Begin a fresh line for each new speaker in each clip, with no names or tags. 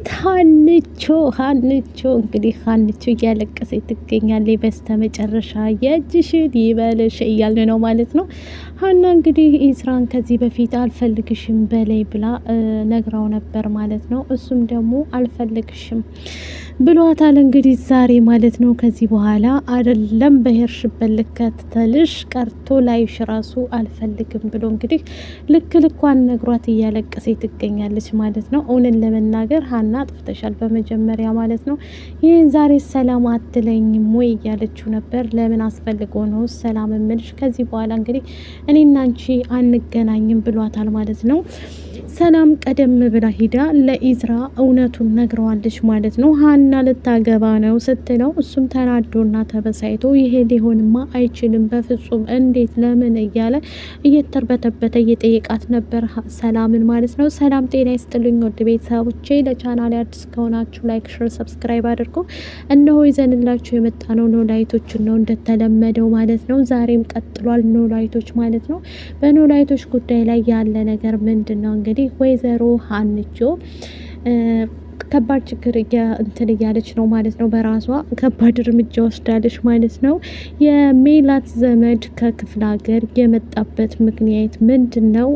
እንዴት ሀንቾ እንግዲህ ሀንቾ እያለቀሰች ትገኛለች። በስተመጨረሻ የእጅሽን ይበልሽ እያልን ነው ማለት ነው። ሀና እንግዲህ ኢዝራን ከዚህ በፊት አልፈልግሽም በላይ ብላ ነግራው ነበር ማለት ነው። እሱም ደግሞ አልፈልግሽም ብሏታል እንግዲህ ዛሬ ማለት ነው። ከዚህ በኋላ አይደለም በሄርሽበት ልከተልሽ ቀርቶ ላይሽ ራሱ አልፈልግም ብሎ እንግዲህ ልኳን ነግሯት እያለቀሰች ትገኛለች ማለት ነው። እውነት ለመናገር ሀና አጥፍተሻል በመጀመሪያ ማለት ነው። ይህን ዛሬ ሰላም አትለኝም ወይ እያለችው ነበር። ለምን አስፈልጎ ነው ሰላም እምልሽ? ከዚህ በኋላ እንግዲህ እኔና አንቺ አንገናኝም ብሏታል ማለት ነው። ሰላም ቀደም ብላ ሂዳ ለኢዝራ እውነቱን ነግረዋለች ማለት ነው። ሀና ልታገባ ነው ስትለው እሱም ተናዶና ተበሳይቶ ይሄ ሊሆንማ አይችልም በፍጹም እንዴት ለምን እያለ እየተርበተበተ እየጠየቃት ነበር ሰላምን ማለት ነው። ሰላም ጤና ይስጥልኝ ውድ ቤተሰቦቼ፣ ለቻናል አዲስ ከሆናችሁ ላይክ፣ ሼር፣ ሰብስክራይብ አድርጉ። እነሆ ይዘንላችሁ የመጣ ነው ኖላይቶችን ነው እንደተለመደው ማለት ነው። ዛሬም ቀጥሏል ኖላይቶች ማለት ነው። በኖላይቶች ጉዳይ ላይ ያለ ነገር ምንድን ነው እንግዲህ ወይዘሮ ሀንቾ ከባድ ችግር እንትን እያለች ነው ማለት ነው። በራሷ ከባድ እርምጃ ወስዳለች ማለት ነው። የሜላት ዘመድ ከክፍለ ሀገር የመጣበት ምክንያት ምንድን ነው?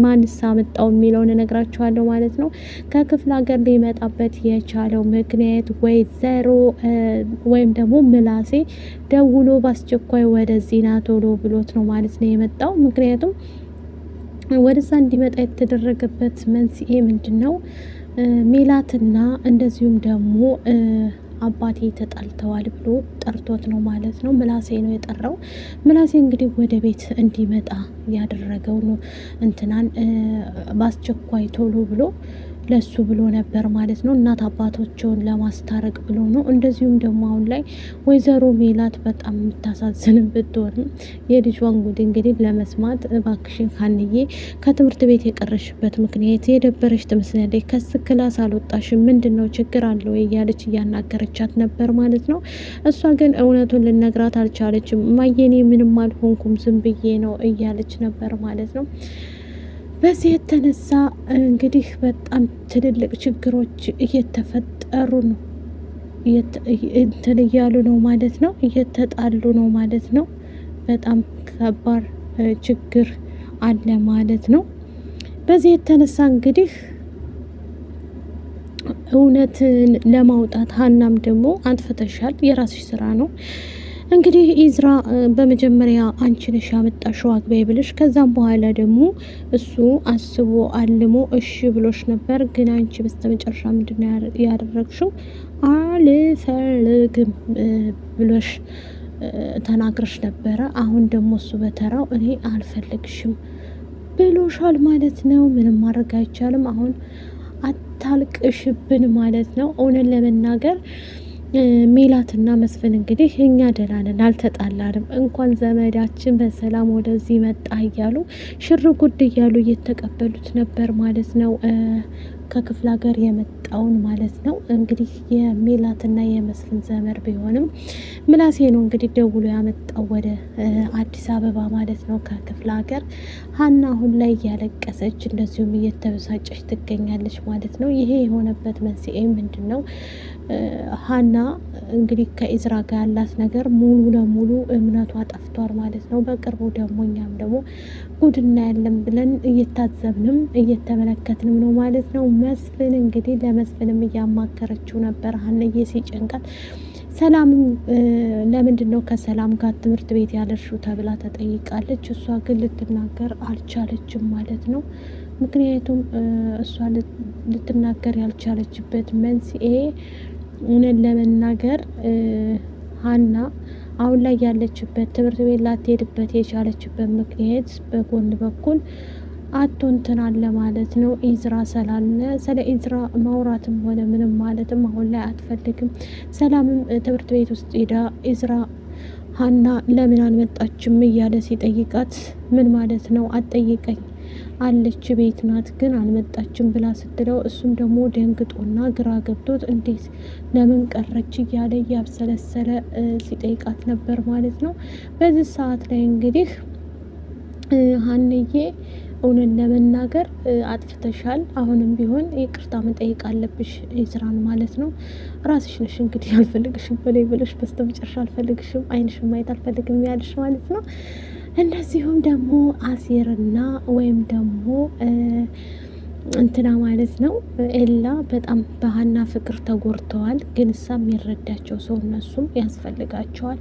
ማንስ አመጣው የሚለውን እነግራችኋለሁ ማለት ነው። ከክፍለ ሀገር ሊመጣበት የቻለው ምክንያት ወይዘሮ ወይም ደግሞ ምላሴ ደውሎ በአስቸኳይ ወደዚህ ና ቶሎ ብሎት ነው ማለት ነው የመጣው። ምክንያቱም ወደዛ እንዲመጣ የተደረገበት መንስኤ ምንድን ነው? ሜላትና እንደዚሁም ደግሞ አባቴ ተጣልተዋል ብሎ ጠርቶት ነው ማለት ነው። ምላሴ ነው የጠራው። ምላሴ እንግዲህ ወደ ቤት እንዲመጣ ያደረገው ነው እንትናን በአስቸኳይ ቶሎ ብሎ ለሱ ብሎ ነበር ማለት ነው። እናት አባቶቸውን ለማስታረቅ ብሎ ነው። እንደዚሁም ደግሞ አሁን ላይ ወይዘሮ ሜላት በጣም የምታሳዝንም ብትሆንም የልጇን ጉድ እንግዲህ ለመስማት እባክሽን ሀንዬ ከትምህርት ቤት የቀረሽበት ምክንያት የደበረሽ ትመስላለች፣ ክላስ አልወጣሽም፣ ምንድን ነው ችግር አለው እያለች እያናገረቻት ነበር ማለት ነው። እሷ ግን እውነቱን ልነግራት አልቻለችም። ማየኔ ምንም አልሆንኩም ዝም ብዬ ነው እያለች ነበር ማለት ነው። በዚህ የተነሳ እንግዲህ በጣም ትልልቅ ችግሮች እየተፈጠሩ ነው፣ እንትን እያሉ ነው ማለት ነው፣ እየተጣሉ ነው ማለት ነው። በጣም ከባድ ችግር አለ ማለት ነው። በዚህ የተነሳ እንግዲህ እውነትን ለማውጣት ሀናም ደግሞ አጥፍተሻል፣ የራስሽ ስራ ነው እንግዲህ ኢዝራ በመጀመሪያ አንቺ ነሽ ያመጣሽው አግባይ ብለሽ፣ ከዛም በኋላ ደግሞ እሱ አስቦ አልሞ እሺ ብሎሽ ነበር። ግን አንቺ በስተመጨረሻ ምንድነው ያደረግሽው? አልፈልግም ብሎሽ ተናግረሽ ነበረ። አሁን ደግሞ እሱ በተራው እኔ አልፈልግሽም ብሎሻል ማለት ነው። ምንም ማድረግ አይቻልም። አሁን አታልቅሽብን ማለት ነው። እውነት ለመናገር ሜላትና መስፍን እንግዲህ እኛ ደህና ነን አልተጣላንም፣ እንኳን ዘመዳችን በሰላም ወደዚህ መጣ እያሉ ሽር ጉድ እያሉ እየተቀበሉት ነበር ማለት ነው። ከክፍለ ሀገር የመጣውን ማለት ነው። እንግዲህ የሜላትና የመስፍን ዘመድ ቢሆንም ምላሴ ነው እንግዲህ ደውሎ ያመጣው ወደ አዲስ አበባ ማለት ነው ከክፍለ ሀገር። ሀና አሁን ላይ እያለቀሰች እንደዚሁም እየተበሳጨች ትገኛለች ማለት ነው። ይሄ የሆነበት መንስኤ ምንድን ነው? ሀና እንግዲህ ከኢዝራ ጋር ያላት ነገር ሙሉ ለሙሉ እምነቷ ጠፍቷል ማለት ነው። በቅርቡ ደግሞ እኛም ደግሞ ጉድ እናያለን ብለን እየታዘብንም እየተመለከትንም ነው ማለት ነው። መስፍን እንግዲህ ለመስፍንም እያማከረችው ነበር ሀንዬ ሲጨንቃት። ሰላምም ለምንድን ነው ከሰላም ጋር ትምህርት ቤት ያለሽው ተብላ ተጠይቃለች። እሷ ግን ልትናገር አልቻለችም ማለት ነው። ምክንያቱም እሷ ልትናገር ያልቻለችበት መንስኤ እውነት ለመናገር ሀና አሁን ላይ ያለችበት ትምህርት ቤት ላትሄድበት የቻለችበት ምክንያት በጎን በኩል አቶንትን አለ ማለት ነው። ኢዝራ ስላለ ስለ ኢዝራ ማውራትም ሆነ ምንም ማለትም አሁን ላይ አትፈልግም። ሰላምም ትምህርት ቤት ውስጥ ሄዳ ኢዝራ ሀና ለምን አልመጣችም እያለ ሲጠይቃት ምን ማለት ነው አትጠይቀኝ አለች ቤት ናት ግን አልመጣችም ብላ ስትለው እሱም ደግሞ ደንግጦና ግራ ገብቶት እንዴት ለምን ቀረች እያለ እያብሰለሰለ ሲጠይቃት ነበር ማለት ነው። በዚህ ሰዓት ላይ እንግዲህ ሀንዬ እውነት ለመናገር አጥፍተሻል። አሁንም ቢሆን ይቅርታ መጠየቅ አለብሽ ኢዝራን ማለት ነው። ራስሽ ነሽ እንግዲህ አልፈልግሽም በላይ ብለሽ በስተመጨረሻ አልፈልግሽም፣ አይንሽም ማየት አልፈልግም ያልሽ ማለት ነው። እንደዚሁም ደግሞ አሴርና ወይም ደግሞ እንትና ማለት ነው ኤላ በጣም በሀና ፍቅር ተጎድተዋል። ግን እሳ የሚረዳቸው ሰው እነሱም ያስፈልጋቸዋል።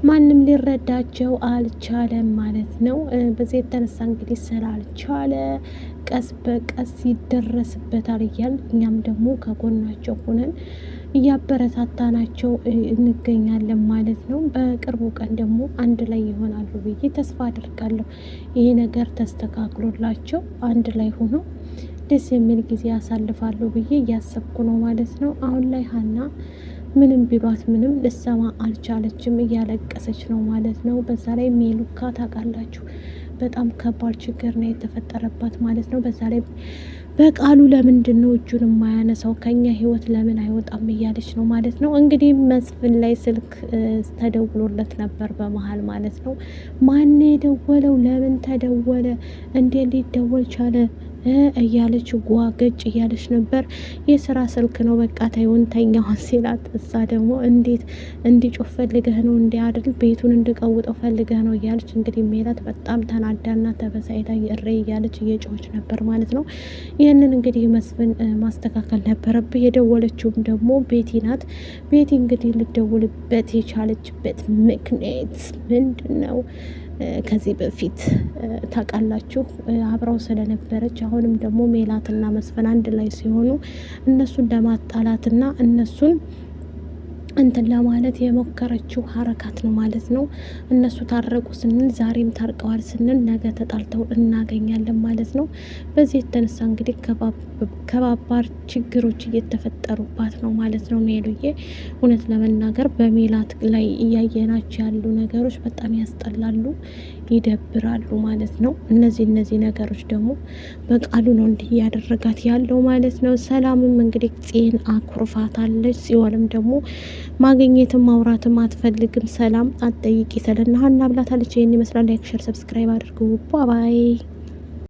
ማንም ሊረዳቸው አልቻለም ማለት ነው። በዚህ የተነሳ እንግዲህ ስላልቻለ ቀስ በቀስ ይደረስበታል እያል እኛም ደግሞ ከጎናቸው ሆነን እያበረታታናቸው እንገኛለን ማለት ነው። በቅርቡ ቀን ደግሞ አንድ ላይ ይሆናሉ ብዬ ተስፋ አድርጋለሁ። ይሄ ነገር ተስተካክሎላቸው አንድ ላይ ሆኖ ደስ የሚል ጊዜ ያሳልፋሉ ብዬ እያሰብኩ ነው ማለት ነው። አሁን ላይ ሀና ምንም ቢሏት ምንም ልሰማ አልቻለችም፣ እያለቀሰች ነው ማለት ነው። በዛ ላይ ሜሉካ ታውቃላችሁ በጣም ከባድ ችግር ነው የተፈጠረባት ማለት ነው። በዛ ላይ በቃሉ ለምንድን ነው እጁን የማያነሳው ከኛ ህይወት ለምን አይወጣም እያለች ነው ማለት ነው። እንግዲህ መስፍን ላይ ስልክ ተደውሎለት ነበር በመሀል ማለት ነው። ማን የደወለው? ለምን ተደወለ? እንዴት ሊደወል ቻለ? እያለች ጓገጭ እያለች ነበር። የስራ ስልክ ነው በቃ ተይውን ተኛውን ሲላት፣ እሳ ደግሞ እንዴት እንዲጮህ ፈልገህ ነው እንዲ አይደል ቤቱን እንድቀውጠው ፈልገህ ነው እያለች እንግዲህ ሜላት በጣም ተናዳና ተበሳይታ እሬ እያለች እየጮች ነበር ማለት ነው። ይህንን እንግዲህ መስፍን ማስተካከል ነበረብህ። የደወለችውም ደግሞ ቤቲ ናት። ቤቲ እንግዲህ ልደውልበት የቻለችበት ምክንያት ምንድን ነው? ከዚህ በፊት ታውቃላችሁ አብረው ስለነበረች፣ አሁንም ደግሞ ሜላትና መስፍን አንድ ላይ ሲሆኑ እነሱን ለማጣላትና እነሱን እንትን ለማለት የሞከረችው ሀረካት ነው ማለት ነው። እነሱ ታረቁ ስንል ዛሬም ታርቀዋል ስንል ነገ ተጣልተው እናገኛለን ማለት ነው። በዚህ የተነሳ እንግዲህ ከባባድ ችግሮች እየተፈጠሩባት ነው ማለት ነው። ሜሉዬ እውነት ለመናገር በሜላት ላይ እያየናቸው ያሉ ነገሮች በጣም ያስጠላሉ፣ ይደብራሉ ማለት ነው። እነዚህ ነገሮች ደግሞ በቃሉ ነው እንዲህ እያደረጋት ያለው ማለት ነው። ሰላምም እንግዲህ ጽን አኩርፋታለች። ጽዮንም ደግሞ ማግኘትም ማውራትም አትፈልግም። ሰላም አትጠይቂ ስለና ሀና ብላታለች። ይህን ይመስላል። ላይክ፣ ሸር፣ ሰብስክራይብ አድርጉ። ባባይ